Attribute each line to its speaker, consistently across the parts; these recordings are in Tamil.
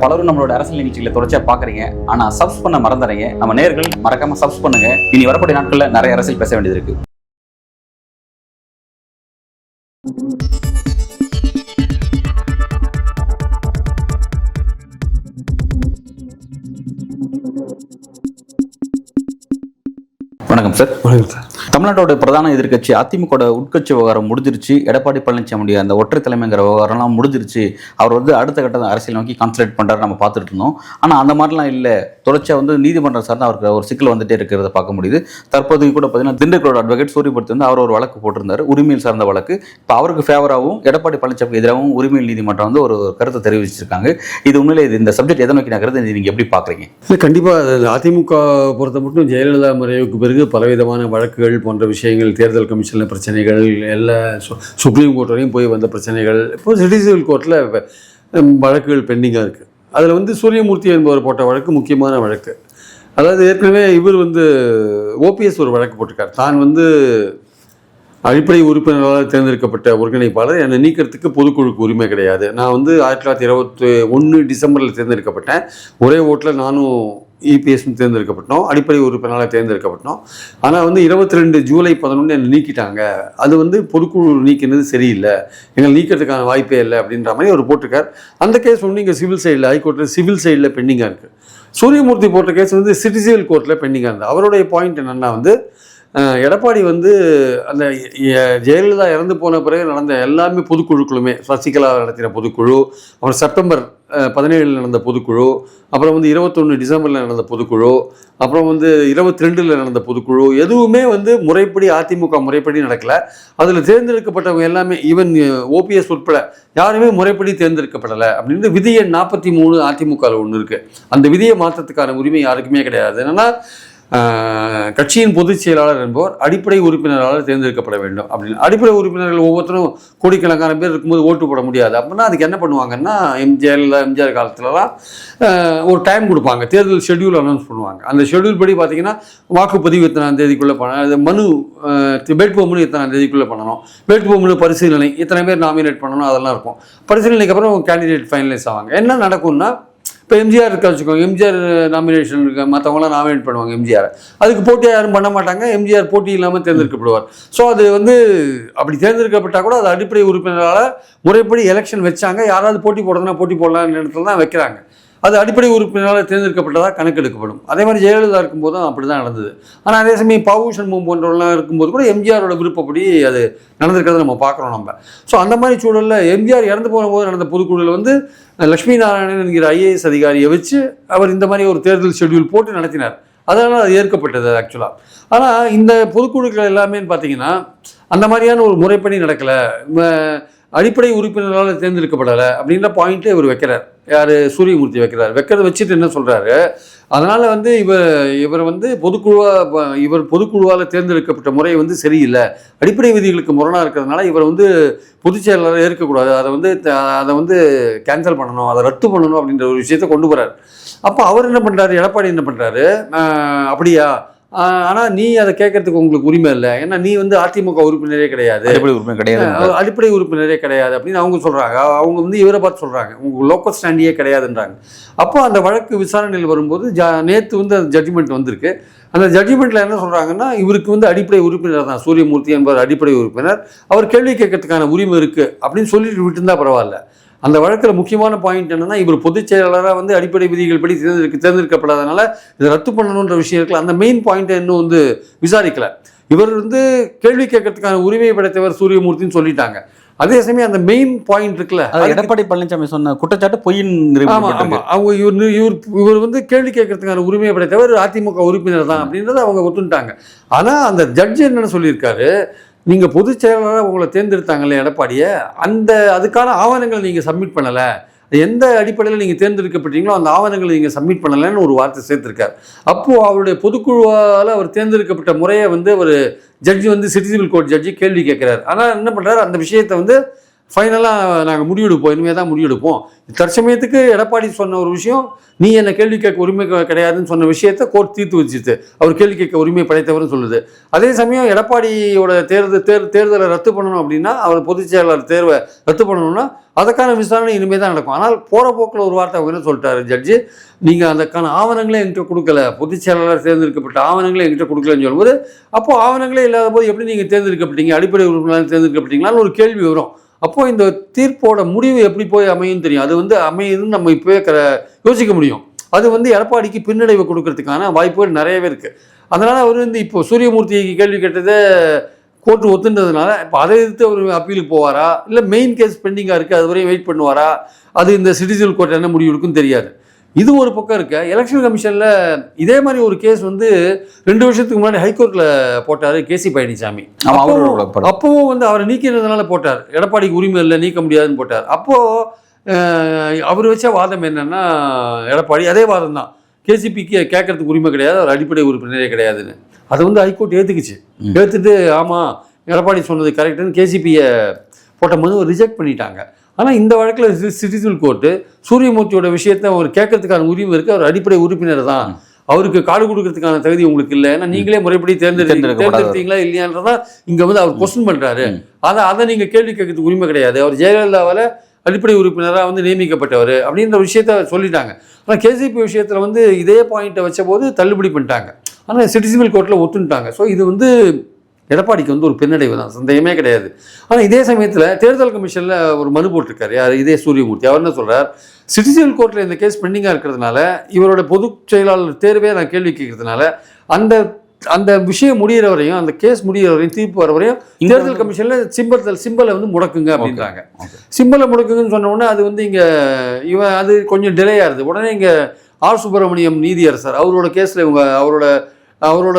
Speaker 1: பலரும் நம்மளோட அரசியல் நிகழ்ச்சிகளை தொடர்ச்சியா பாக்குறீங்க. ஆனா சப்ஸ் பண்ண மறந்துறீங்க. நம்ம நேயர்கள் மறக்காம சப்ஸ் பண்ணுங்க. இனி வரக்கூடிய நாட்கள்ல நிறைய அரசியல் பேச வேண்டியது இருக்கு. வணக்கம் சார்.
Speaker 2: வணக்கம் சார்.
Speaker 1: தமிழ்நாட்டோட பிரதான எதிர்க்கட்சி அதிமுக உட்கட்சி விவகாரம் முடிஞ்சிருச்சு. எடப்பாடி பழனிசாமி அந்த ஒற்றை தலைமைங்கிற விவகாரம்லாம் முடிஞ்சிருச்சு. அவர் அடுத்த கட்ட அரசியல் நோக்கி கான்சன்ட்ரேட் பண்றாரு, நம்ம பார்த்துட்டு இருந்தோம். ஆனா அந்த மாதிரிலாம் இல்லை. தொடர்ச்சியா நீதிமன்றம் சார்ந்து அவருக்கு ஒரு சிக்கல் வந்துட்டே இருக்கிறத பார்க்க முடியுது. தற்போதைக்கு கூட பார்த்தீங்கன்னா திண்டுக்கலோட அட்வொகேட் சூரியபுரத்து அவர் ஒரு வழக்கு போட்டிருந்தாரு, உரிமையில் சார்ந்த வழக்கு. இப்போ அவருக்கு ஃபேவராகவும் எடப்பாடி பழனிசாமிக்கு எதிராகவும் உரிமையில் நீதிமன்றம் ஒரு கருத்தை தெரிவிச்சிருக்காங்க. இது உண்மையிலே இந்த சப்ஜெக்ட் எதை நோக்கி நகர்றது நீங்க எப்படி பாக்குறீங்க?
Speaker 2: இல்லை, கண்டிப்பாக அதிமுக பொறுத்த மட்டும் ஜெயலலிதா மறைவுக்கு பிறகு பலவிதமான வழக்குகள் போன்ற விஷயங்கள், தேர்தல் கமிஷனில் பிரச்சனைகள், எல்லா சுப்ரீம் கோர்ட் வரையும் போய் வந்த பிரச்சனைகள், இப்போ சிவில் கோர்ட்டில் வழக்குகள் பெண்டிங்காக இருக்குது. அதில் சூரியமூர்த்தி என்பவர் போட்ட வழக்கு முக்கியமான வழக்கு. அதாவது ஏற்கனவே இவர் ஓபிஎஸ் ஒரு வழக்கு போட்டிருக்கார். தான் அடிப்படை உறுப்பினரால் தேர்ந்தெடுக்கப்பட்ட ஒருங்கிணைப்பாளர் என்னை நீக்கிறதுக்கு பொதுக்குழுக்கு உரிமை கிடையாது. நான் 1921 டிசம்பரில் தேர்ந்தெடுக்கப்பட்டேன். ஒரே ஓட்டில் நானும் இபிஎஸ்னு தேர்ந்தெடுக்கப்பட்டோம், அடிப்படை உறுப்பினராக தேர்ந்தெடுக்கப்பட்டோம். ஆனால் 22 ஜூலை 11 என்னை நீக்கிட்டாங்க. அது பொதுக்குழு நீக்கினது சரியில்லை, எங்களை நீக்கிறதுக்கான வாய்ப்பே இல்லை அப்படின்ற மாதிரி அவர் போட்டிருக்கார். அந்த கேஸ் இங்கே சிவில் சைடில், ஹைகோர்ட்டில் சிவில் சைடில் பெண்டிங்காக இருக்குது. சூரியமூர்த்தி போட்ட கேஸ் சிவில் கோர்ட்டில் பெண்டிங்காக இருந்தது. அவருடைய பாயிண்ட் என்னென்னா எடப்பாடி அந்த ஜெயலலிதா இறந்து போன பிறகு நடந்த எல்லாமே பொதுக்குழுக்களுமே, சசிகலா நடத்தின பொதுக்குழு, அப்புறம் செப்டம்பர் 17 நடந்த பொதுக்குழு, அப்புறம் 21 டிசம்பரில் நடந்த பொதுக்குழு, அப்புறம் 22 நடந்த பொதுக்குழு, எதுவுமே முறைப்படி அதிமுக முறைப்படி நடக்கலை. அதில் தேர்ந்தெடுக்கப்பட்டவங்க எல்லாமே, ஈவன் ஓபிஎஸ் உட்பட யாருமே முறைப்படி தேர்ந்தெடுக்கப்படலை அப்படின்னு விதி எண் 43 அதிமுகவில் ஒன்று இருக்குது. அந்த விதியை மாற்றத்துக்கான உரிமை யாருக்குமே கிடையாது. என்னென்னா, கட்சியின் பொதுச் செயலாளர் என்பவர் அடிப்படை உறுப்பினரால் தேர்ந்தெடுக்கப்பட வேண்டும் அப்படின்னு. அடிப்படை உறுப்பினர்கள் ஒவ்வொருத்தரும் கோடிக்கணக்கான பேர் இருக்கும்போது ஓட்டு போட முடியாது. அப்படின்னா அதுக்கு என்ன பண்ணுவாங்கன்னா, எம்ஜிஆர் காலத்துலலாம் ஒரு டைம் கொடுப்பாங்க, தேர்தல் ஷெட்யூல் அனௌன்ஸ் பண்ணுவாங்க. அந்த ஷெட்யூல் படி பார்த்தீங்கன்னா வாக்குப்பதிவு இத்தனாம் தேதிக்குள்ளே பண்ணணும், மனு வேட்புமனு இத்தனாம் தேதிக்குள்ளே பண்ணணும், வேட்புமனு பரிசீலனை இத்தனை பேர் நாமினேட் பண்ணணும், அதெல்லாம் இருக்கும். பரிசீலனைக்கு அப்புறம் கேண்டிடேட் ஃபைனலைஸ் ஆவாங்க. என்ன நடக்கும்னா, இப்போ எம்ஜிஆர் இருக்கா வச்சுக்கோங்க, எம்ஜிஆர் நாமினேஷன் இருக்க, மற்றவங்களாம் நாமினேட் பண்ணுவாங்க எம்ஜிஆர். அதுக்கு போட்டியாக யாரும் பண்ண மாட்டாங்க, எம்ஜிஆர் போட்டி இல்லாமல் தேர்ந்தெடுக்கப்படுவார். ஸோ அது அப்படி தேர்ந்தெடுக்கப்பட்டால் கூட அது அடிப்படை உறுப்பினரால் முறைப்படி எலெக்ஷன் வச்சாங்க. யாராவது போட்டி போடுறதுனா போட்டி போடலாம்னு இடத்துல தான் வைக்கிறாங்க. அது அடிப்படை உறுப்பினரால் தேர்ந்தெடுக்கப்பட்டதாக கணக்கெடுக்கப்படும். அதே மாதிரி ஜெயலலிதா இருக்கும்போதும் அப்படி தான் நடந்தது. ஆனால் அதே சமயம் பவு சண்முகம் போன்றவர்களாம் இருக்கும்போது கூட எம்ஜிஆரோட விருப்பப்படி அது நடந்திருக்கிறத நம்ம பார்க்குறோம் நம்ம. ஸோ அந்த மாதிரி சூழலில் எம்ஜிஆர் இறந்து போகும்போது நடந்த பொதுக்குழுவில் லட்சுமி நாராயணன் என்கிற ஐஏஎஸ் அதிகாரியை வச்சு அவர் இந்த மாதிரி ஒரு தேர்தல் ஷெட்யூல் போட்டு நடத்தினார். அதனால் அது ஏற்கப்பட்டது ஆக்சுவலாக. ஆனால் இந்த பொதுக்குழுக்கள் எல்லாமே பார்த்தீங்கன்னா அந்த மாதிரியான ஒரு முறைப்படி நடக்கலை, அடிப்படை உறுப்பினரால் தேர்ந்தெடுக்கப்படலை அப்படின்ற பாயிண்ட்டே இவர் வைக்கிறார். யார்? சூரியமூர்த்தி வைக்கிறார். வைக்கிறத வச்சுட்டு என்ன சொல்கிறாரு, அதனால் இவர் பொதுக்குழுவால் தேர்ந்தெடுக்கப்பட்ட முறை சரியில்லை, அடிப்படை விதிகளுக்கு முரணாக இருக்கிறதுனால இவர் பொதுச் செயலாளர் ஏற்கக்கூடாது, அதை கேன்சல் பண்ணணும், அதை ரத்து பண்ணணும் அப்படின்ற ஒரு விஷயத்தை கொண்டு போகிறார். அப்போ அவர் என்ன பண்ணுறாரு, எடப்பாடி என்ன பண்ணுறாரு, அப்படியா, ஆனால் நீ அதை கேட்கறதுக்கு உங்களுக்கு உரிமை இல்லை, ஏன்னா நீ அதிமுக உறுப்பினரே கிடையாது, அடிப்படை உறுப்பினரே கிடையாது அப்படின்னு அவங்க சொல்கிறாங்க. அவங்க இவரை பார்த்து சொல்கிறாங்க, உங்கள் லோக்கல் ஸ்டாண்டியே கிடையாதுன்றாங்க. அப்போ அந்த வழக்கு விசாரணையில் வரும்போது நேற்று அந்த ஜட்ஜ்மெண்ட் வந்திருக்கு. அந்த ஜட்ஜ்மெண்ட்டில் என்ன சொல்கிறாங்கன்னா, இவருக்கு அடிப்படை உறுப்பினர் தான், சூரியமூர்த்தி என்பவர் அடிப்படை உறுப்பினர், அவர் கேள்வி கேட்கறதுக்கான உரிமை இருக்குது அப்படின்னு சொல்லிட்டு விட்டுருந்தா பரவாயில்ல. அந்த வழக்கில் முக்கியமான பாயிண்ட் என்னென்னா, இவர் பொதுச் செயலாளராக அடிப்படை விதிகள் படி தேர்ந்தெடுக்கப்படாதனால இதை ரத்து பண்ணணுன்ற விஷயம் இருக்குல்ல, அந்த மெயின் பாயிண்ட்டை இன்னும் விசாரிக்கலை. இவர் கேள்வி கேட்கறதுக்கான உரிமையை படைத்தவர் சூரியமூர்த்தின்னு சொல்லிட்டாங்க. அதே சமயம் அந்த மெயின் பாயிண்ட் இருக்குல்ல,
Speaker 1: எடப்பாடி பழனிசாமி சொன்ன குற்றச்சாட்டு பொய்யின்.
Speaker 2: அவங்க இவர் கேள்வி கேட்கறதுக்கான உரிமையை படைத்தவர் அதிமுக உறுப்பினர் தான் அப்படின்றத அவங்க ஒத்துட்டாங்க. ஆனால் அந்த ஜட்ஜ் என்னென்னு சொல்லியிருக்காரு, நீங்கள் பொதுச் செயலாளராக உங்களை தேர்ந்தெடுத்தாங்களே எடப்பாடியை, அதுக்கான ஆவணங்களை நீங்கள் சப்மிட் பண்ணலை, எந்த அடிப்படையில் நீங்கள் தேர்ந்தெடுக்கப்பட்டீங்களோ அந்த ஆவணங்களை நீங்கள் சப்மிட் பண்ணலைன்னு ஒரு வார்த்தை சேர்த்துருக்கார். அப்போது அவருடைய பொதுக்குழுவால் அவர் தேர்ந்தெடுக்கப்பட்ட முறையை ஒரு ஜட்ஜி சிவில் கோர்ட் ஜட்ஜி கேள்வி கேட்குறாரு. ஆனால் என்ன பண்ணுறாரு, அந்த விஷயத்தை ஃபைனலாக நாங்கள் முடிவெடுப்போம், இனிமேல் தான் முடிவெடுப்போம். தற்சமயத்துக்கு எடப்பாடி சொன்ன ஒரு விஷயம், நீ என்ன கேள்வி கேட்க உரிமை கிடையாதுன்னு சொன்ன விஷயத்தை கோர்ட் தீர்த்து வச்சுட்டு அவர் கேள்வி கேட்க உரிமை படைத்தவர்னு சொல்லுது. அதே சமயம் எடப்பாடியோட தேர்தலை ரத்து பண்ணணும் அப்படின்னா, அவர் பொதுச் செயலாளர் தேர்வை ரத்து பண்ணணும்னா அதுக்கான விசாரணை இனிமேல் தான் நடக்கும். ஆனால் போகிற போக்கில் ஒரு வார்த்தை அவங்க என்ன சொல்லிட்டாரு ஜட்ஜு, நீங்கள் அதுக்கான ஆவணங்களே என்கிட்ட கொடுக்கல, பொதுச் செயலாளர் தேர்ந்தெடுக்கப்பட்ட ஆவணங்களே என்கிட்ட கொடுக்கலன்னு சொல்லும்போது, அப்போது ஆவணங்களே இல்லாத போது எப்படி நீங்கள் தேர்ந்தெடுக்கப்பட்டீங்க, அடிப்படை உறுப்பினர் தேர்ந்தெடுக்கப்பட்டீங்களான்னு ஒரு கேள்வி வரும். அப்போது இந்த தீர்ப்போட முடிவு எப்படி போய் அமையும் தெரியும். அது அமையுதுன்னு நம்ம இப்போவே யோசிக்க முடியும். அது எடப்பாடிக்கு பின்னடைவை கொடுக்கறதுக்கான வாய்ப்புகள் நிறையவே இருக்குது. அதனால் அவர் இப்போ சூரியமூர்த்திக்கு கேள்வி கேட்டதை கோர்ட்டு ஒத்துன்றதுனால இப்போ அதை எதிர்த்து அவர் அப்பீலுக்கு போவாரா, இல்லை மெயின் கேஸ் பெண்டிங்காக இருக்குது அது வரையும் வெயிட் பண்ணுவாரா, அது இந்த சிட்டிசன் கோர்ட் என்ன முடிவு இருக்குன்னு தெரியாது. இது ஒரு பக்கம் இருக்க. எலெக்ஷன் கமிஷனில் இதே மாதிரி ஒரு கேஸ் 2 வருஷத்துக்கு முன்னாடி ஹைகோர்ட்டில் போட்டார் கேசி பழனிசாமி. அப்போவும் அவரை நீக்கிறதுனால போட்டார், எடப்பாடிக்கு உரிமை இல்லை நீக்க முடியாதுன்னு போட்டார். அப்போது அவர் வச்ச வாதம் என்னன்னா, எடப்பாடி அதே வாதம் தான், கேசிபிக்கு கேட்கறதுக்கு உரிமை கிடையாது, அவர் அடிப்படை உறுப்பினரே கிடையாதுன்னு. அதை ஹைகோர்ட் ஏற்றுக்குச்சு. ஏற்றுட்டு ஆமாம் எடப்பாடி சொன்னது கரெக்டுன்னு கேசிபியை போட்ட மனுவை ரிஜெக்ட் பண்ணிட்டாங்க. ஆனால் இந்த வழக்கில் சிட்டிசன் கோர்ட்டு சூரியமூர்த்தியோட விஷயத்தை அவர் கேட்கறதுக்கான உரிமை இருக்குது, அவர் அடிப்படை உறுப்பினர் தான், அவருக்கு காடு கொடுக்கறதுக்கான தகுதி உங்களுக்கு இல்லை, ஏன்னா நீங்களே முறைப்படி தேர்ந்தெடுத்தீங்களா இல்லையான்றதான் இங்கே அவர் கொஸ்டின் பண்ணுறாரு. அதை நீங்கள் கேள்வி கேட்கறதுக்கு உரிமை கிடையாது, அவர் ஜெயலலிதாவால் அடிப்படை உறுப்பினராக நியமிக்கப்பட்டவர் அப்படின்ற விஷயத்த சொல்லிட்டாங்க. ஆனால் கேசிபி விஷயத்தில் இதே பாயிண்ட்டை வச்ச போது தள்ளுபடி பண்ணிட்டாங்க. ஆனால் சிட்டிசன் கோர்ட்டில் ஒத்துட்டாங்க. ஸோ இது எடப்பாடிக்கு ஒரு பின்னடைவு தான், சந்தேகமே கிடையாது. ஆனால் இதே சமயத்தில் தேர்தல் கமிஷனில் ஒரு மனு போட்டிருக்காரு யார், இதே சூரியமூர்த்தி. அவர் என்ன சொல்கிறார், சிட்டிசன் கோர்ட்டில் இந்த கேஸ் பெண்டிங்காக இருக்கிறதுனால, இவரோட பொதுச் செயலாளர் தேர்வே நான் கேள்வி கேட்கறதுனால, அந்த விஷயம் முடிகிற வரையும், அந்த கேஸ் முடிகிற வரையும், தீர்ப்பு வர வரையும் தேர்தல் கமிஷனில் சிம்பலை முடக்குங்க அப்படின்றாங்க. சிம்பலை முடக்குங்கன்னு சொன்ன உடனே அது இங்கே அது கொஞ்சம் டிலே ஆகுது. உடனே இங்கே ஆர் சுப்பிரமணியம் நீதியரசர் அவரோட கேஸில் அவரோட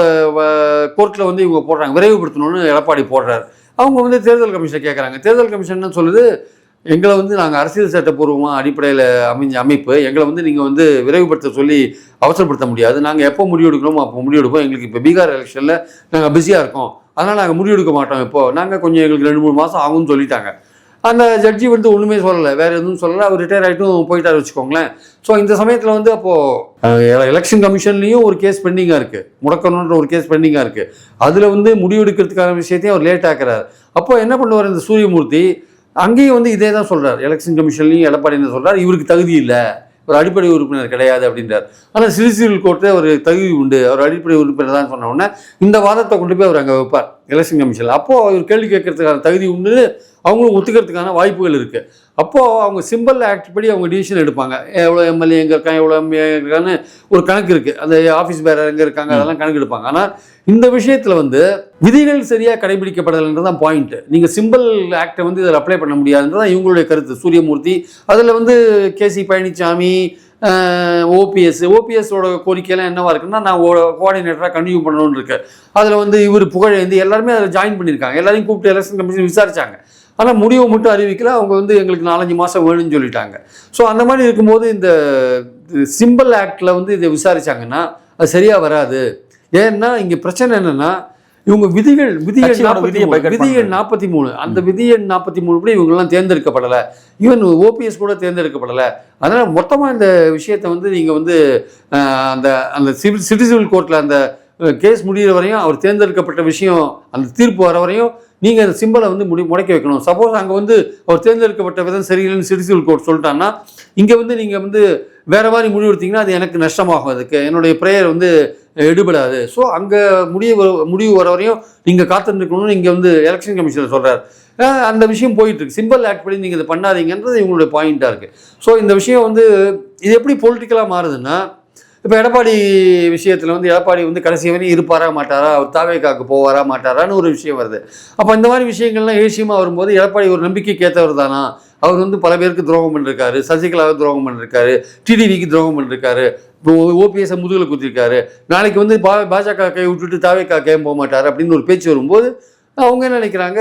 Speaker 2: கோர்ட்டில் இவங்க போடுறாங்க, விரைவுபடுத்தணும்னு எடப்பாடி போடுறாரு. அவங்க தேர்தல் கமிஷனை கேட்குறாங்க. தேர்தல் கமிஷன் என்ன சொல்லுது, எங்களை நாங்கள் அரசியல் சட்டப்பூர்வமாக அடிப்படையில் அமைஞ்ச அமைப்பு, எங்களை நீங்கள் விரைவுபடுத்த சொல்லி அவசரப்படுத்த முடியாது, நாங்கள் எப்போ முடிவெடுக்கணுமோ அப்போ முடிவெடுப்போம், எங்களுக்கு இப்போ பீகார் எலெக்ஷனில் நாங்கள் பிஸியாக இருக்கோம், அதனால் நாங்கள் முடிவெடுக்க மாட்டோம், இப்போது நாங்கள் கொஞ்சம் எங்களுக்கு 2-3 மாதம் ஆகும்னு சொல்லிட்டாங்க. அந்த ஜட்ஜி ஒன்றுமே சொல்லலை, வேறு எதுவும் சொல்லலை, அவர் ரிட்டையர் ஆகிட்டும் போயிட்டார் வச்சுக்கோங்களேன். ஸோ இந்த சமயத்தில் அப்போது எலெக்ஷன் கமிஷன்லேயும் ஒரு கேஸ் பெண்டிங்காக இருக்குது, முடக்கணுன்ற ஒரு கேஸ் பெண்டிங்காக இருக்குது. அதில் முடிவெடுக்கிறதுக்கான விஷயத்தையும் அவர் லேட் ஆக்குறாரு. அப்போது என்ன பண்ணுவார் இந்த சூரியமூர்த்தி, அங்கேயும் இதே தான் சொல்கிறார், எலெக்ஷன் கமிஷன்லையும் எடப்பாடி என்ன சொல்கிறார், இவருக்கு தகுதி இல்லை, ஒரு அடிப்படை உறுப்பினர் கிடையாது அப்படின்றார். ஆனால் சிவில் கோர்ட்டில் ஒரு தகுதி உண்டு, அவர் அடிப்படை உறுப்பினர் தான் சொன்ன உடனே இந்த வாதத்தை கொண்டு போய் அவர் அங்கே வைப்பார் எலெக்ஷன் கமிஷனில். அப்போது அவர் கேள்வி கேட்கறதுக்கான தகுதி உண்டு, அவங்களும் ஒத்துக்கிறதுக்கான வாய்ப்புகள் இருக்குது. அப்போது அவங்க சிம்பிள் ஆக்ட் படி அவங்க டிசிஷன் எடுப்பாங்க, எவ்வளோ எம்எல்ஏ எங்கே இருக்காங்க, எவ்வளோ எம்ஏ இருக்கான்னு ஒரு கணக்கு இருக்குது, அந்த ஆஃபீஸ் பேரர் எங்கே இருக்காங்க அதெல்லாம் கணக்கு எடுப்பாங்க. ஆனால் இந்த விஷயத்தில் விதிகள் சரியாக கடைபிடிக்கப்படலைன்றது தான் பாயிண்ட்டு. நீங்கள் சிம்பிள் ஆக்டை இதில் அப்ளை பண்ண முடியாதுன்றதான் இவங்களுடைய கருத்து. சூரியமூர்த்தி அதில் கேசி பழனிசாமி, ஓபிஎஸோட கோரிக்கையெல்லாம் என்னவா இருக்குன்னா, நான் கோஆர்டினேட்டராக கன்டினியூ பண்ணணும்னு இருக்கு. அதில் இவர் புகழேந்தி எல்லாருமே அதில் ஜாயின் பண்ணியிருக்காங்க, எல்லாரையும் கூப்பிட்டு எலெக்ஷன் கமிஷன் விசாரிச்சாங்க. ஆனால் முடிவை மட்டும் அறிவிக்கல, அவங்க எங்களுக்கு 4-5 மாதம் வேணும்னு சொல்லிட்டாங்க. ஸோ அந்த மாதிரி இருக்கும்போது இந்த சிம்பிள் ஆக்டில் இதை விசாரிச்சாங்கன்னா அது சரியாக வராது. ஏன்னா இங்கே பிரச்சனை என்னென்னா, இவங்க விதிகள் 43, அந்த விதி எண் 43 படி இவங்கெல்லாம் தேர்ந்தெடுக்கப்படலை, ஈவன் ஓபிஎஸ் கூட தேர்ந்தெடுக்கப்படலை. அதனால் மொத்தமாக இந்த விஷயத்தை நீங்கள் அந்த சிட்டிசன் கோர்ட்டில் அந்த கேஸ் முடிகிற வரையும், அவர் தேர்ந்தெடுக்கப்பட்ட விஷயம் அந்த தீர்ப்பு வர வரையும் நீங்கள் அந்த சிம்பலை முடக்கி வைக்கணும். சப்போஸ் அங்கே அவர் தேர்ந்தெடுக்கப்பட்ட விதம் சரியில்லைன்னு சிட்டிசன் கோர்ட் சொல்லிட்டான்னா, இங்கே நீங்கள் வேறு மாதிரி முடிவெடுத்தீங்கன்னா அது எனக்கு நஷ்டமாகும், அதுக்கு என்னுடைய ப்ரேயர் எடுபடாது. ஸோ அங்கே முடிவு வர வரையும் நீங்கள் காத்திருக்கணும்னு இங்கே எலெக்ஷன் கமிஷனர் சொல்கிறார். அந்த விஷயம் போயிட்டுருக்கு. சிம்பிள் ஆக்ட் படி நீங்கள் இதை பண்ணாதீங்கன்றது இவங்களுடைய பாயிண்ட்டாக இருக்குது. ஸோ இந்த விஷயம் இது எப்படி பொலிட்டிக்கலாக மாறுதுன்னா, இப்போ எடப்பாடி விஷயத்தில் எடப்பாடி கடைசி வரையும் இருப்பாரா மாட்டாரா, அவர் தாவேக்காக்கு போவாரா மாட்டாரான்னு ஒரு விஷயம் வருது. அப்போ இந்த மாதிரி விஷயங்கள்லாம் ஏசியமாக வரும்போது எடப்பாடி ஒரு நம்பிக்கைக்கு ஏற்றவர் தானா, அவர் பல பேருக்கு துரோகம் பண்ணிருக்காரு, சசிகலாவுக்கு துரோகம் பண்ணிருக்காரு, டிடிவிக்கு துரோகம் பண்ணிருக்காரு, இப்போ ஓபிஎஸ் முதுகில் குத்திருக்காரு, நாளைக்கு பாஜக கை விட்டுட்டு தாவேக்கா கேம் போக மாட்டார் அப்படின்னு ஒரு பேச்சு வரும்போது அவங்க என்ன நினைக்கிறாங்க,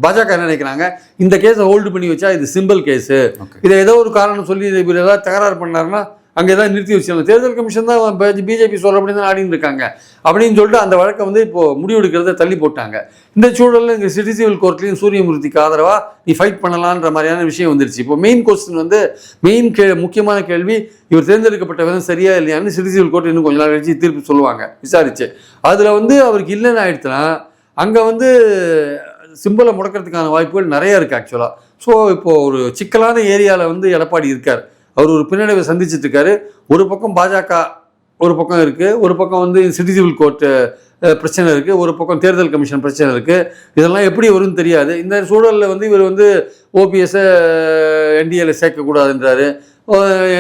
Speaker 2: பாஜக என்ன நினைக்கிறாங்க, இந்த கேஸை ஹோல்டு பண்ணி வச்சா இது சிம்பிள் கேஸு, இதை ஏதோ ஒரு காரணம் சொல்லி இவர் ஏதாவது தகராறு பண்ணாருன்னா அங்கே தான் நிறுத்தி வச்சிடலாம், தேர்தல் கமிஷன் தான் பிஜேபி சொல்கிறபடி தான் ஆடின்னு இருக்காங்க அப்படின்னு சொல்லிட்டு அந்த வழக்கை வந்து இப்போது முடிவெடுக்கிறத தள்ளி போட்டாங்க. இந்த சூழலில் இங்கே சிவில் கோர்ட்லேயும் சூரியமூர்த்திக்கு ஆதரவாக நீ ஃபைட் பண்ணலான்ற மாதிரியான விஷயம் வந்துருச்சு. இப்போ மெயின் கொஸ்டின் வந்து முக்கியமான கேள்வி, இவர் தேர்ந்தெடுக்கப்பட்ட விதம் சரியா இல்லையான்னு சிவில் கோர்ட் இன்னும் கொஞ்ச நாள் கழிச்சு தீர்ப்பு சொல்லுவாங்க விசாரிச்சு. அதில் வந்து அவருக்கு இல்லைன்னு ஆயிடுச்சுன்னா அங்கே வந்து சிம்பிளை முடக்கிறதுக்கான வாய்ப்புகள் நிறைய இருக்குது ஆக்சுவலாக. ஸோ இப்போது ஒரு சிக்கலான ஏரியாவில் வந்து எடப்பாடி இருக்கார். அவர் ஒரு பின்னடைவை சந்திச்சுட்டு இருக்காரு. ஒரு பக்கம் பாஜக ஒரு பக்கம் இருக்குது, ஒரு பக்கம் வந்து சிவில் கோர்ட்டு பிரச்சனை இருக்குது, ஒரு பக்கம் தேர்தல் கமிஷன் பிரச்சனை இருக்குது. இதெல்லாம் எப்படி வரும்னு தெரியாது. இந்த சூழலில் வந்து இவர் வந்து ஓபிஎஸ்ஸை என்டிஏல சேர்க்கக்கூடாதுன்றாரு.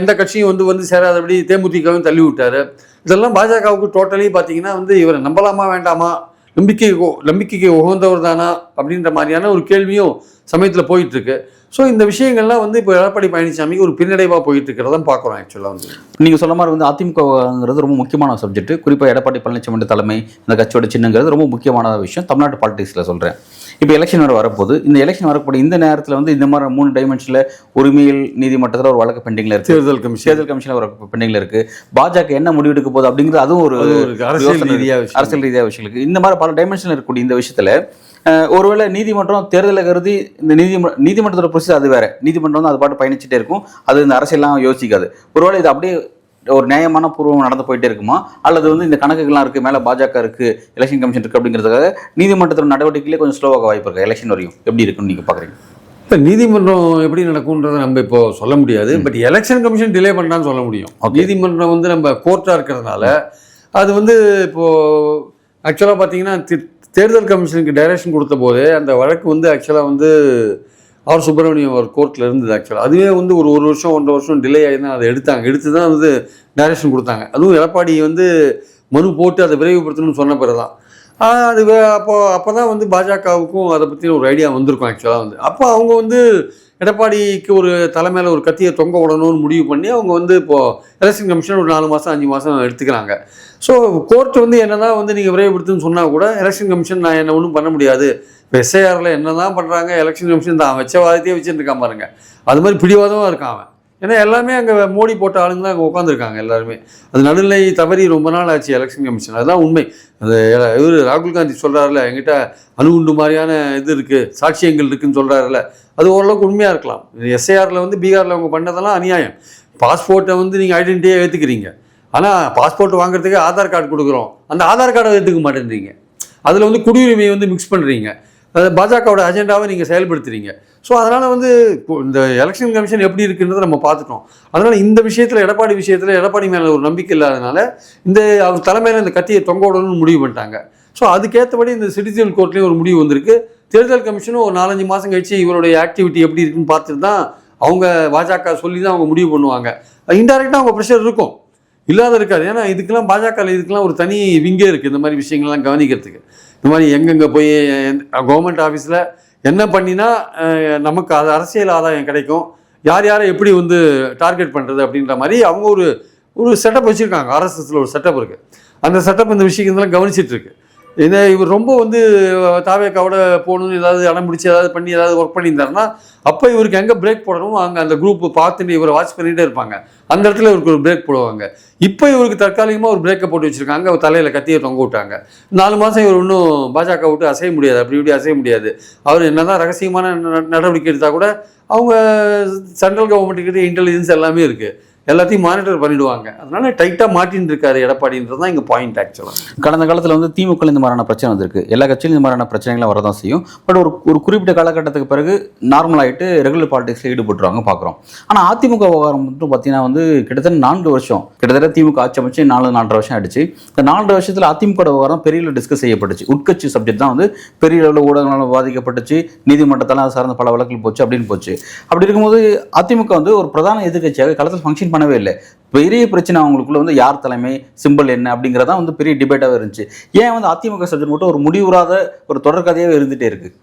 Speaker 2: எந்த கட்சியும் வந்து சேராதபடி தேமுதிகவும் தள்ளி விட்டார். இதெல்லாம் பாஜகவுக்கு டோட்டலி பார்த்தீங்கன்னா வந்து இவரை நம்பலாமா வேண்டாமா, நம்பிக்கைக்கு உகந்தவர் தானா அப்படின்ற மாதிரியான ஒரு கேள்வியும் சமயத்தில் போயிட்டுருக்கு. ஸோ இந்த விஷயங்கள்லாம் வந்து இப்போ எடப்பாடி பழனிசாமிக்கு ஒரு பின்னடைவாக போயிட்டு இருக்கிறதான் பார்க்குறோம் ஆக்சுவலாக. வந்து
Speaker 1: நீங்கள் சொல்ல மாதிரி வந்து அதிமுகங்கிறது ரொம்ப முக்கியமான சப்ஜெக்ட். குறிப்பாக எடப்பாடி பழனிசாமி தலைமை இந்த கட்சியோட சின்னங்கிறது ரொம்ப முக்கியமான விஷயம் தமிழ்நாட்டு பாலிடிக்ஸில் சொல்கிறேன். இப்போ எலெக்ஷன் வர வரப்போகுது. இந்த எலெக்ஷன் வரக்கூடிய இந்த நேரத்தில் வந்து இந்த மாதிரி 3 டைமென்ஷனில் உரிமையில் நீதிமன்றத்தில் ஒரு வழக்கு பெண்டிங்கில் இருக்குது, தேர்தல் கமிஷனில் ஒரு பெண்டிங்கில் இருக்குது. பாஜக என்ன முடிவெடுக்க போகுது அப்படிங்கிறது அதுவும் ஒரு அரசியல் ரீதியாக விஷயம் இருக்குது. இந்த மாதிரி பல டைமென்ஷனில் இருக்கக்கூடிய இந்த விஷயத்தில் ஒருவேளை நீதிமன்றம் தேர்தலை கருதி இந்த நீதிமன்றத்தோட ப்ரொசீஜர் அது வேற, நீதிமன்றம் வந்து அது பாட்டு பயணிச்சுட்டே இருக்கும், அது இந்த அரசியல்லாம் யோசிக்காது. ஒருவேளை இது அப்படியே ஒரு நியாயமான பூர்வம் நடந்து போயிட்டே இருக்குமா, அல்லது வந்து இந்த கணக்குகள்லாம் இருக்குது, மேலே பாஜக இருக்குது, எலெக்ஷன் கமிஷன் இருக்குது அப்படிங்கிறதுக்காக நீதிமன்றத்தோட நடவடிக்கையிலே கொஞ்சம் ஸ்லோவாக வாய்ப்பு இருக்குது எலெக்ஷன் வரையும் எப்படி இருக்குன்னு நீங்கள் பார்க்குறீங்க?
Speaker 2: இப்போ நீதிமன்றம் எப்படி நடக்கும்ன்றதை நம்ம இப்போ சொல்ல முடியாது. பட் எலெக்ஷன் கமிஷன் டிலே பண்ணான்னு சொல்ல முடியும். நீதிமன்றம் வந்து நம்ம கோர்ட்டாக இருக்கிறதுனால அது வந்து இப்போது ஆக்சுவலாக பார்த்தீங்கன்னா தேர்தல் கமிஷனுக்கு டைரக்ஷன் கொடுத்த போது அந்த வழக்கு வந்து ஆக்சுவலாக வந்து ஆர் சுப்பிரமணியம் ஒரு கோர்ட்டில் இருந்தது. ஆக்சுவலாக அதுவே வந்து ஒரு வருஷம் 1.5 வருஷம் டிலே ஆகி தான் அதை எடுத்து தான் வந்து டைரக்ஷன் கொடுத்தாங்க. அதுவும் எடப்பாடி வந்து மனு போட்டு அதை விரைவுபடுத்தணும்னு சொன்ன பிறகு தான் அது அப்போ தான் வந்து பாஜகவுக்கும் அதை பற்றி ஒரு ஐடியா வந்திருக்கும் ஆக்சுவலாக. வந்து அப்போ அவங்க வந்து எடப்பாடிக்கு ஒரு தலைமையில் ஒரு கத்தியை தொங்க விடணும்னு முடிவு பண்ணி அவங்க வந்து இப்போது எலெக்ஷன் கமிஷன் ஒரு 4 மாதம் 5 மாதம் எடுத்துக்கிறாங்க. ஸோ கோர்ட்டு வந்து என்ன தான் வந்து நீங்கள் விரைவுபடுத்துன்னு சொன்னால் கூட எலெக்ஷன் கமிஷன் நான் என்ன ஒன்றும் பண்ண முடியாது. இப்போ எஸ்ஐஆரில் என்ன தான் பண்ணுறாங்க, எலெக்ஷன் கமிஷன் தான் வச்ச வாதத்தையே வச்சுட்டு இருக்கான் பாருங்க. அது மாதிரி பிடிவாதமாக இருக்கான் அவன். ஏன்னா எல்லாமே அங்கே மோடி போட்ட ஆளுங்க தான் அங்கே உட்காந்துருக்காங்க எல்லாருமே. அது நடுநிலை தவறி ரொம்ப நாள் ஆச்சு எலெக்ஷன் கமிஷன். அதுதான் உண்மை. அது இவர் ராகுல் காந்தி சொல்கிறாருல, என்கிட்ட அணுகுண்டு மாதிரியான இது இருக்குது, சாட்சியங்கள் இருக்குதுன்னு சொல்கிறாருல, அது ஓரளவுக்கு உண்மையாக இருக்கலாம். எஸ்ஐஆரில் வந்து பீகாரில் அவங்க பண்ணதெல்லாம் அநியாயம். பாஸ்போர்ட்டை வந்து நீங்கள் ஐடென்டிட்டியாக ஏற்றுக்கிறீங்க, ஆனால் பாஸ்போர்ட் வாங்குறதுக்கு ஆதார் கார்டு கொடுக்குறோம், அந்த ஆதார் கார்டை ஏற்றுக்க மாட்டேன்றீங்க. அதில் வந்து குடியுரிமையை வந்து மிக்ஸ் பண்ணுறீங்க. அது பாஜகவோட அஜெண்டாவை நீங்கள் செயல்படுத்துறீங்க. ஸோ அதனால் வந்து இந்த எலெக்ஷன் கமிஷன் எப்படி இருக்குன்றதை நம்ம பார்த்துட்டோம். அதனால் இந்த விஷயத்தில் எடப்பாடி மேலே ஒரு நம்பிக்கை இல்லாதனால அவர் தலைமையில் இந்த கத்தியை தொங்க விடணும்னு முடிவு பண்ணிட்டாங்க. ஸோ அதுக்கேற்றபடி இந்த சிட்டிசன் கோர்ட்லேயும் ஒரு முடிவு வந்திருக்கு. தேர்தல் கமிஷனும் ஒரு 4-5 மாதம் கழிச்சு இவருடைய ஆக்டிவிட்டி எப்படி இருக்குன்னு பார்த்துட்டு தான் அவங்க பாஜக சொல்லி தான் அவங்க முடிவு பண்ணுவாங்க. இன்டெரக்டாக அவங்க ப்ரெஷர் இருக்கும், இல்லாத இருக்காது. ஏன்னா இதுக்கெல்லாம் பாஜகவில் இதுக்கெல்லாம் ஒரு தனி விங்கே இருக்குது இந்த மாதிரி விஷயங்கள்லாம் கவனிக்கிறதுக்கு. இந்த மாதிரி எங்கெங்கே போய் கவர்மெண்ட் ஆஃபீஸில் என்ன பண்ணினா நமக்கு அது அரசியல் ஆதாயம் கிடைக்கும், யாரை எப்படி வந்து டார்கெட் பண்ணுறது அப்படின்ற மாதிரி அவங்க ஒரு செட்டப் வச்சுருக்காங்க. ஆர்எஸ்எஸில் ஒரு செட்டப் இருக்குது. அந்த செட்டப் இந்த விஷயங்கள்லாம் கவனிச்சிட்ருக்கு. இவர் ரொம்ப வந்து தாவேக்காவோட போகணும்னு ஏதாவது அடம் பிடிச்சி ஏதாவது பண்ணி ஏதாவது ஒர்க் பண்ணியிருந்தாருன்னா அப்போ இவருக்கு எங்கே பிரேக் போடணும் அங்கே அந்த குரூப் பார்த்துட்டு இவரை வாட்ச் பண்ணிகிட்டே இருப்பாங்க. அந்த இடத்துல இவருக்கு ஒரு பிரேக் போடுவாங்க. இப்போ இவருக்கு தற்காலிகமாக ஒரு பிரேக்கை போட்டு வச்சுருக்காங்க. அவர் தலையில் கத்தியை தொங்க விட்டாங்க. 4 மாதம் இவர் இன்னும் பாஜக விட்டு அசைய முடியாது, அப்படி இப்படி அசைய முடியாது. அவர் என்ன தான் ரகசியமான நடவடிக்கை எடுத்தால் கூட அவங்க சென்ட்ரல் கவர்மெண்ட்டுக்கிட்ட இன்டெலிஜென்ஸ் எல்லாமே இருக்குது, எல்லாத்தையும் மானிட்டர் பண்ணிடுவாங்க. அதனால டைட்டாக மாட்டின்னு இருக்காரு எடப்பாடின்றது தான் இங்கே பாயிண்ட். ஆக்சுவலாக கடந்த காலத்தில் வந்து திமுக இந்த மாதிரியான பிரச்சனை வந்திருக்கு, எல்லா கட்சியிலும் இந்த மாதிரியான பிரச்சனைகளை வரதான் செய்யும். பட் ஒரு குறிப்பிட்ட காலகட்டத்துக்கு பிறகு நார்மல் ஆகிட்டு ரெகுலர் பாலிடிக்ஸில் ஈடுபட்டுருவாங்க பார்க்குறோம். ஆனால் அதிமுக விவகாரம் மட்டும் பார்த்தீங்கன்னா வந்து கிட்டத்தட்ட 4 வருஷம், கிட்டத்தட்ட திமுக ஆட்சி அமைச்சு 4-4.5 வருஷம் ஆயிடுச்சு. இந்த 4 வருஷத்தில் அதிமுக விவகாரம் பெரிய அளவில் டிஸ்கஸ் செய்யப்பட்டுச்சு. உட்கட்சி சப்ஜெக்ட் தான் வந்து பெரிய அளவில் ஊடகங்களால் பாதிக்கப்பட்டுச்சு, நீதிமன்றத்தால் சார்ந்த பல வழக்கில் போச்சு அப்படின்னு போச்சு. அப்படி இருக்கும்போது அதிமுக வந்து ஒரு பிரதான எதிர்கட்சியாக களத்தில் ஃபங்க்ஷன் பண்ணவே இல்லை. பெரிய பிரச்சனை அவங்களுக்குள்ள வந்து யார் தலைமை, சிம்பிள் என்ன அப்படிங்கிறதா வந்து பெரிய டிபேட்டாகவே இருந்துச்சு. ஏன் வந்து அதிமுக சப்ஜெக்ட் மட்டும் ஒரு முடிவுறாத ஒரு தொடர்கதையாகவே இருந்துகிட்டே இருக்குது?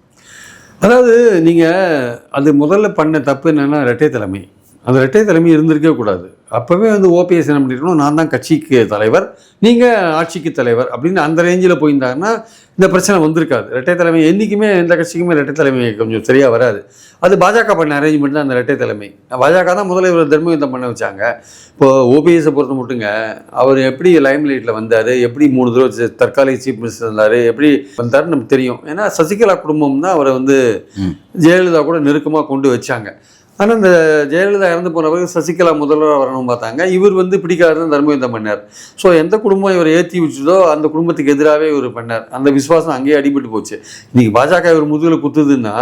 Speaker 2: அதாவது நீங்கள் அது முதல்ல பண்ண தப்பு என்னென்னா இரட்டை தலைமை. அந்த இரட்டை தலைமை இருந்திருக்கவே கூடாது. அப்போவே வந்து ஓபிஎஸ் என்ன பண்ணிருக்கணும், நான் தான் கட்சிக்கு தலைவர், நீங்கள் ஆட்சிக்கு தலைவர் அப்படின்னு அந்த ரேஞ்சில் போயிருந்தாங்கன்னா இந்த பிரச்சனை வந்திருக்காது. இரட்டை தலைமை என்றைக்குமே எந்த கட்சிக்குமே இரட்டை தலைமை கொஞ்சம் சரியாக வராது. அது பாஜக பண்ண அரேஞ்ச்மெண்ட் தான் அந்த இரட்டை தலைமை. பாஜக தான் முதல்ல இவர் தர்மயுத்தம் பண்ண வச்சாங்க. இப்போது ஓபிஎஸை பொறுத்த மட்டுங்க அவர் எப்படி லைம் லைட்டில் வந்தார், எப்படி 3 தடவை தற்காலிக சீஃப் மினிஸ்டர் இருந்தார், எப்படி வந்தாருன்னு நமக்கு தெரியும். ஏன்னா சசிகலா குடும்பம் தான் அவரை வந்து ஜெயலலிதா கூட நெருக்கமாக கொண்டு வச்சாங்க. ஆனால் இந்த ஜெயலலிதா இறந்து போன பிறகு சசிகலா முதல்வராக வரணும்னு பார்த்தாங்க. இவர் வந்து பிடிக்காதுன்னு தர்மயுத்தம் பண்ணார். ஸோ எந்த குடும்பம் இவர் ஏற்றி வச்சுதோ அந்த குடும்பத்துக்கு எதிராகவே இவர் பண்ணார். அந்த விசுவாசம் அங்கேயே அடிபட்டு போச்சு. இன்றைக்கி பாஜக இவர் முதுகில் குத்துதுன்னா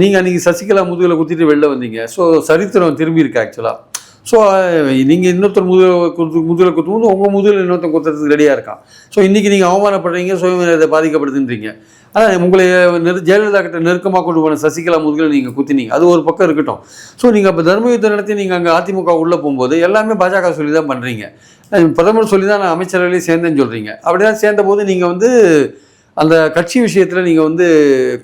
Speaker 2: நீங்கள் அன்றைக்கி சசிகலா முதுகில் குத்திட்டு வெளில வந்தீங்க. ஸோ சரித்திரம் திரும்பி இருக்கு ஆக்சுவலாக. ஸோ நீங்கள் இன்னொருத்தர் முதுகில் குத்தும்போது உங்கள் முதுகில் இன்னொருத்தர் குத்துறதுக்கு ரெடியாக இருக்கான். ஸோ இன்றைக்கி நீங்கள் அவமானப்படுறீங்க, சுயமரியாதை பாதிக்கப்படுதுன்றீங்க. ஆனால் உங்களை ஜெயலலிதா கிட்ட நெருக்கமாக கொண்டு போன சசிகலா முதுகில் நீங்கள் குத்தினீங்க. அது ஒரு பக்கம் இருக்கட்டும். ஸோ நீங்கள் அப்போ தர்மயுத்தம் நடத்தி நீங்கள் அங்கே அதிமுக உள்ளே போகும்போது எல்லாமே பாஜக சொல்லி தான் பண்ணுறீங்க. பிரதமர் சொல்லி தான் நான் அமைச்சரவையிலேயே சேர்ந்தேன்னு சொல்கிறீங்க. அப்படி தான் சேர்ந்தபோது நீங்கள் வந்து அந்த கட்சி விஷயத்தில் நீங்கள் வந்து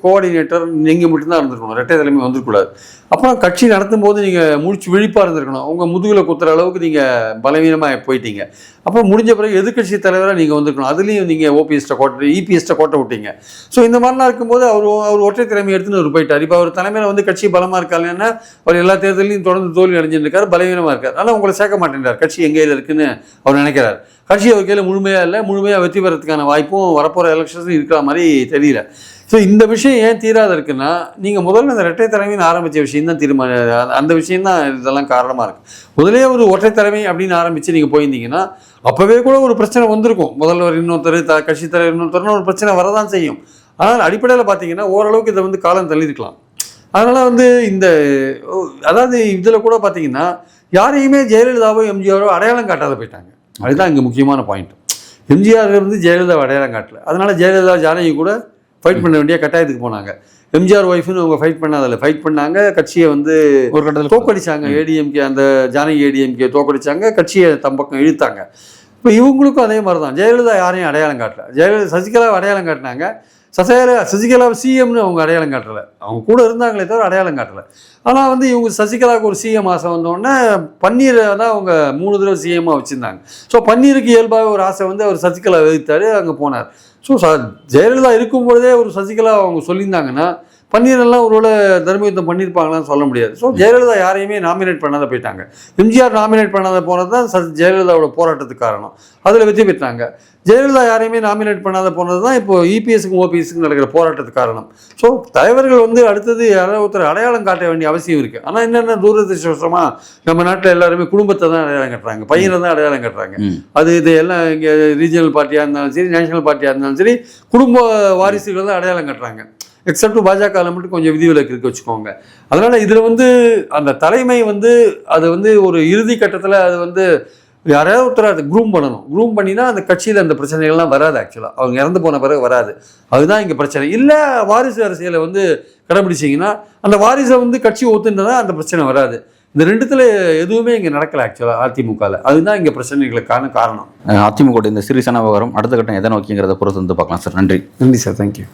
Speaker 2: கோஆர்டினேட்டர் நீங்கள் மட்டும்தான் இருந்திருக்கணும், இரட்டை தலைமை வந்துருக்கூடாது. அப்புறம் கட்சி நடத்தும் போது நீங்கள் முடிச்சு விழிப்பாக இருந்திருக்கணும். உங்கள் முதுகில் குத்துற அளவுக்கு நீங்கள் பலவீனமாக போயிட்டீங்க. அப்புறம் முடிஞ்ச பிறகு எதிர்கட்சி தலைவராக நீங்கள் வந்திருக்கணும். அதுலேயும் நீங்கள் ஓபிஎஸ்ட்டை கோட்டை இபிஎஸ்ட்டை கோட்டை விட்டீங்க. ஸோ இந்த மாதிரிலாம் இருக்கும்போது அவர் ஒற்றை தலைமை எடுத்துன்னு அவர் போயிட்டார். இப்போ அவர் தலைமையில் வந்து கட்சி பலமாக இருக்காங்கன்னா அவர் எல்லா தேர்தலையும் தொடர்ந்து தோல்வி அடைஞ்சிட்டு இருக்கார், பலவீனமாக இருக்கார். ஆனால் உங்களை சேர்க்க மாட்டேன்றார். கட்சி எங்கேயில் இருக்குன்னு அவர் நினைக்கிறார். கட்சி அவர் கையில் முழுமையாக இல்லை, முழுமையாக வெற்றி பெறதுக்கான வாய்ப்பும் வரப்போகிற எலெக்ஷன்ஸும் இருக்கிற மாதிரி தெரியல. ஸோ இந்த விஷயம் ஏன் தீராத இருக்குன்னா நீங்கள் முதல்ல இந்த இரட்டை தலைமைன்னு ஆரம்பித்த விஷயம் தான் அந்த விஷயம் தான் இதெல்லாம் காரணமாக இருக்குது. முதலே ஒரு ஒற்றை தலைமை அப்படின்னு ஆரம்பித்து நீங்கள் போயிருந்தீங்கன்னா அப்போவே கூட ஒரு பிரச்சனை வந்திருக்கும். முதல்வர் இன்னொருத்தர், கட்சி தலைவர் இன்னொருத்தர்னு ஒரு பிரச்சனை வரதான் செய்யும். ஆனால் அடிப்படையில் பார்த்தீங்கன்னா ஓரளவுக்கு இதை வந்து காலம் தள்ளியிருக்கலாம். அதனால் வந்து அதாவது இதில் கூட பார்த்தீங்கன்னா யாரையுமே ஜெயலலிதாவோ எம்ஜிஆரோ அடையாளம் காட்டாத போயிட்டாங்க. அதுதான் இங்கே முக்கியமான பாயிண்ட். எம்ஜிஆர் வந்து ஜெயலலிதா அடையாளம் காட்டல. அதனால் ஜெயலலிதா ஜானகி கூட ஃபைட் பண்ண வேண்டிய கட்டாயத்துக்கு போனாங்க. எம்ஜிஆர் ஒய்ஃப்னு அவங்க ஃபைட் பண்ணாதில்ல, ஃபைட் பண்ணாங்க. கட்சியை வந்து ஒரு கட்டத்தில் தோக்கடிச்சாங்க. ஏடிஎம்கே அந்த ஜானகி ஏடிஎம்கே தோக்கடிச்சாங்க, கட்சியை தம்பக்கம் இழுத்தாங்க. இப்போ இவங்களுக்கும் அதே மாதிரி தான். ஜெயலலிதா யாரையும் அடையாளம் காட்டல. சசிகலாவை அடையாளம் காட்டினாங்க. சசிகலாவை சிஎம்னு அவங்க அடையாளம் காட்டலை. அவங்க கூட இருந்தாங்களே தவிர அடையாளம் காட்டலை. ஆனால் வந்து இவங்க சசிகலாவுக்கு ஒரு சிஎம் ஆசை வந்தோடனே பன்னீரை தான் அவங்க 3 தடவை சிஎம்மாக வச்சுருந்தாங்க. ஸோ பன்னீருக்கு இயல்பாகவே ஒரு ஆசை வந்து அவர் சசிகலா எதிர்த்தார், அங்கே போனார். ஸோ ஜெயலலிதா இருக்கும் பொழுதே ஒரு சசிகலா அவங்க சொல்லியிருந்தாங்கன்னா பன்னீரெல்லாம் ஒருவேளை தர்மயுத்தம் பண்ணியிருப்பாங்களான்னு சொல்ல முடியாது. ஸோ ஜெயலலிதா யாரையுமே நாமினேட் பண்ணாத போயிட்டாங்க. எம்ஜிஆர் நாமினேட் பண்ணாத போனது தான் ஜெயலலிதாவோட போராட்டத்துக்கு காரணம். அதில் வெற்றி பெற்றாங்க. ஜெயலலிதா யாரையுமே நாமினேட் பண்ணாத போனது தான் இப்போ இபிஎஸ்க்கும் ஓபிஎஸ்க்கும் நடக்கிற போராட்டத்துக்கு காரணம். ஸோ தலைவர்கள் வந்து அடுத்தது யாராவது ஒருத்தர் அடையாளம் காட்ட வேண்டிய அவசியம் இருக்குது. ஆனால் என்னென்ன தூரதிருஷ்டவசமாக நம்ம நாட்டில் எல்லாருமே குடும்பத்தை தான் அடையாளம் கட்டுறாங்க, பையனை தான் அடையாளம் கட்டுறாங்க. இது எல்லாம் இங்கே ரீஜனல் பார்ட்டியாக இருந்தாலும் சரி, நேஷனல் பார்ட்டியாக இருந்தாலும் சரி, குடும்ப வாரிசுகள் தான் அடையாளம் கட்டுறாங்க. எக்ஸப்ட் பாஜகவில் மட்டும் கொஞ்சம் விதிவிலக்கு இருக்கு வச்சுக்கோங்க. அதனால் இதில் வந்து அந்த தலைமை வந்து அது வந்து ஒரு இறுதி கட்டத்தில் அது வந்து யாராவது ஒருத்தர் அதை க்ரூம் பண்ணணும். க்ரூம் பண்ணினா அந்த கட்சியில் அந்த பிரச்சனைகள்லாம் வராது. ஆக்சுவலாக அவங்க இறந்து போன பிறகு வராது. அதுதான் இங்கே பிரச்சனை. இல்லை வாரிசு அரசியலை வந்து கடைபிடிச்சிங்கன்னா அந்த வாரிசை வந்து கட்சி ஒத்துன்றதா அந்த பிரச்சனை வராது. இந்த ரெண்டுத்தில் எதுவுமே இங்கே நடக்கலை ஆக்சுவலாக அதிமுகவில். அதுதான் இங்கே பிரச்சனைகளுக்கான காரணம்.
Speaker 1: அதிமுக இந்த சீரியஸான விவகாரம் அடுத்த கட்டம் எதை நோக்கிங்கிறத பொறுத்து வந்து பார்க்கலாம் சார். நன்றி
Speaker 2: சார். தேங்க்யூ.